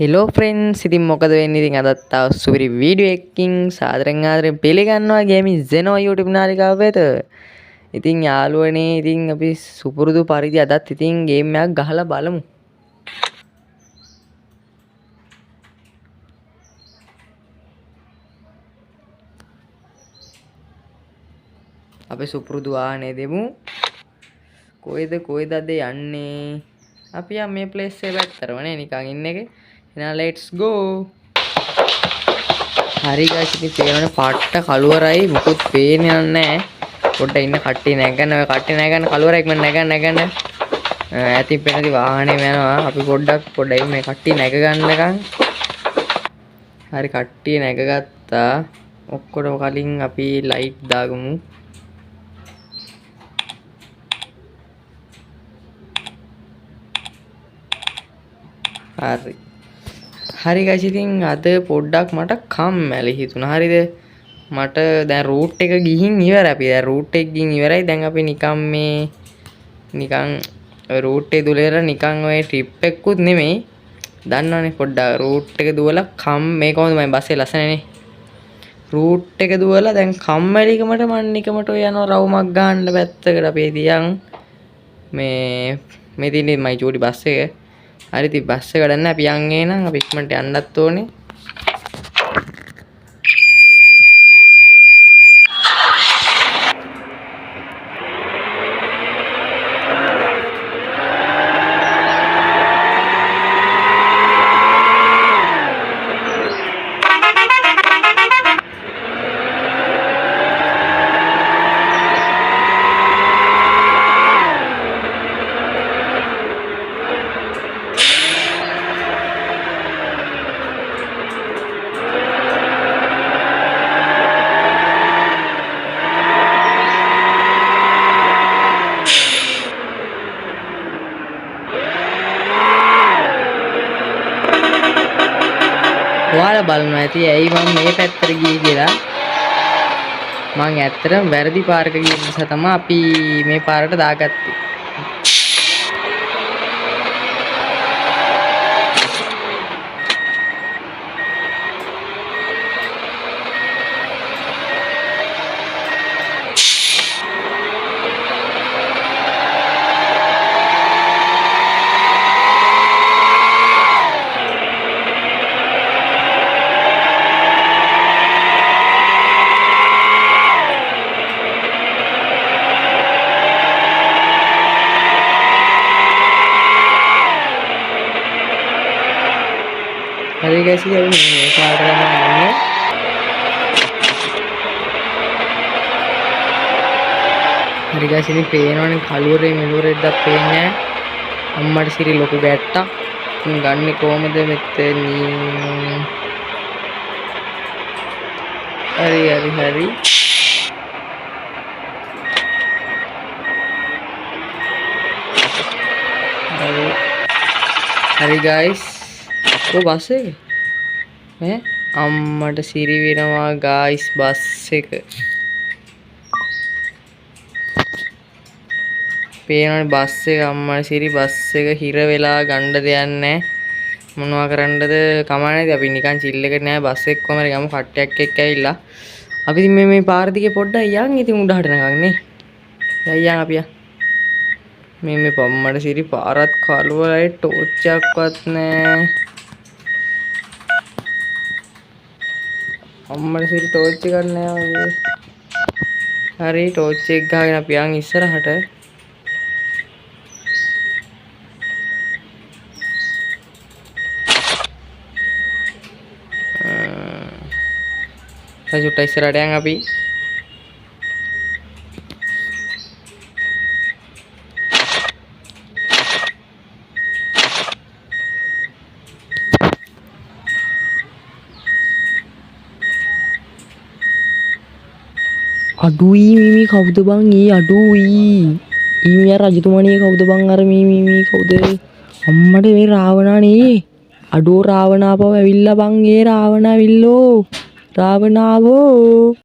Hello friends ඉතින් මොකද වෙන්නේ ඉතින් අදත් තව සුපිරි වීඩියෝ එකකින් ආදරෙන් පිළිගන්නවා ගේමින් Zeno YouTube නාලිකාව වෙත. ඉතින් යාළුවනේ ඉතින් අපි සුපුරුදු පරිදි අදත් ඉතින් ගේම් එකක් ගහලා බලමු. අපි සුපුරුදු වාහනේ දෙමු. කොයිද අද යන්නේ? අපි යම් මේ ප්ලේස් එක පැත්තරමනේ නිකන් ඉන්න එකේ. එහෙනම් let's go. හරි guys ඉතින් තේරෙන පාට්ට කළුවරයි මුකුත් පේන්නේ නැහැ. පොඩ්ඩක් ඉන්න කට්ටිය නැගන්න ඔය කට්ටිය නැගන්න කළුවර ඉක්මන නැගන්න. ඇති පෙන්නදි වාහනේ යනවා. අපි පොඩ්ඩක් මේ කට්ටිය නැග ගන්නකම්. හරි කට්ටිය නැගගත්තා. ඔක්කොටම කලින් අපි ලයිට් දාගමු. හරි guys ඉතින් අද පොඩ්ඩක් මට කම්මැලි හිතුණා. හරිද? මට දැන් රූට් එක ගිහින් ඉවරයි. අපි දැන් රූට් එක ගිහින් ඉවරයි. දැන් අපි නිකන් රූට් එක දුවලා නිකන් ඔය ට්‍රිප් එකකුත් නෙමෙයි. දන්නවනේ පොඩ්ඩක් රූට් එක දුවලා මේ කොහොමද මම බස්සේ ලස්සනනේ. රූට් එක දුවලා දැන් කම්මැලිකමට මන්නිකමට ඔය යනවා රවුමක් ගන්න පැත්තකට අපි දියන් මේ තින්නේ මයි චූටි බස් එක. හරි ඉතින් බස් එක ගන්න අපි යන්නේ නම් අපි ඉක්මනට යන්නත් ඕනේ. ඔයාලා බලනවා ඇති ඇයි මම මේ පැත්තට ගියේ කියලා. මම ඇත්තටම වැරදි පාරක ගිය නිසා තමයි අපි මේ පාරට දාගත්තේ. හරි guys ඉතින් මේ පාරට තමයි යන්නේ. හරි guys ඉතින් පේනවනේ කළුවරේ මෙලුවරේ දැක් පේන්නේ නැහැ. අම්මට සිරි ලොකු ගැට්ටක්. ඉතින් ගන්නේ කොහමද මෙතනින්? හරි. හරි guys බස් එක අම්මට සිරි වෙනවා ගායිස් බස් එක. පේනවනේ බස් එක අම්මට සිරි බස් එක හිර වෙලා ගණ්ඩ දෙයක් නැහැ. මොනවා කරන්නද කමන්නේ. අපි නිකන් චිල් එකට නෑ බස් එක කොහමද ගමු කට්ටියක් එක්ක ඇවිල්ලා. අපි ඉතින් මේ පාර දිගේ පොඩ්ඩක් යන් ඉතින් උඩහට නගන් නේ. යන් අපි මේ පම්මට සිරි පාරත් කළුවරයි ටෝච් එකක්වත් නැහැ. අම්මට සිරි ටෝච් එකක් නැහැ වගේ. හරි ටෝච් එක ගහගෙන අපි යන් ඉස්සරහට. සජුට ඉස්සරහට යන් අපි. අඩුයි මීමී කවුද බං ඊ අඩුයි ඊ රජතුමනිය කවුද බං අර මීමී කවුද අම්මට මේ රාවණානේ අඩෝ රාවණාපව ඇවිල්ලා බං ඒ රාවණ ඇවිල්ලෝ රාවණාවෝ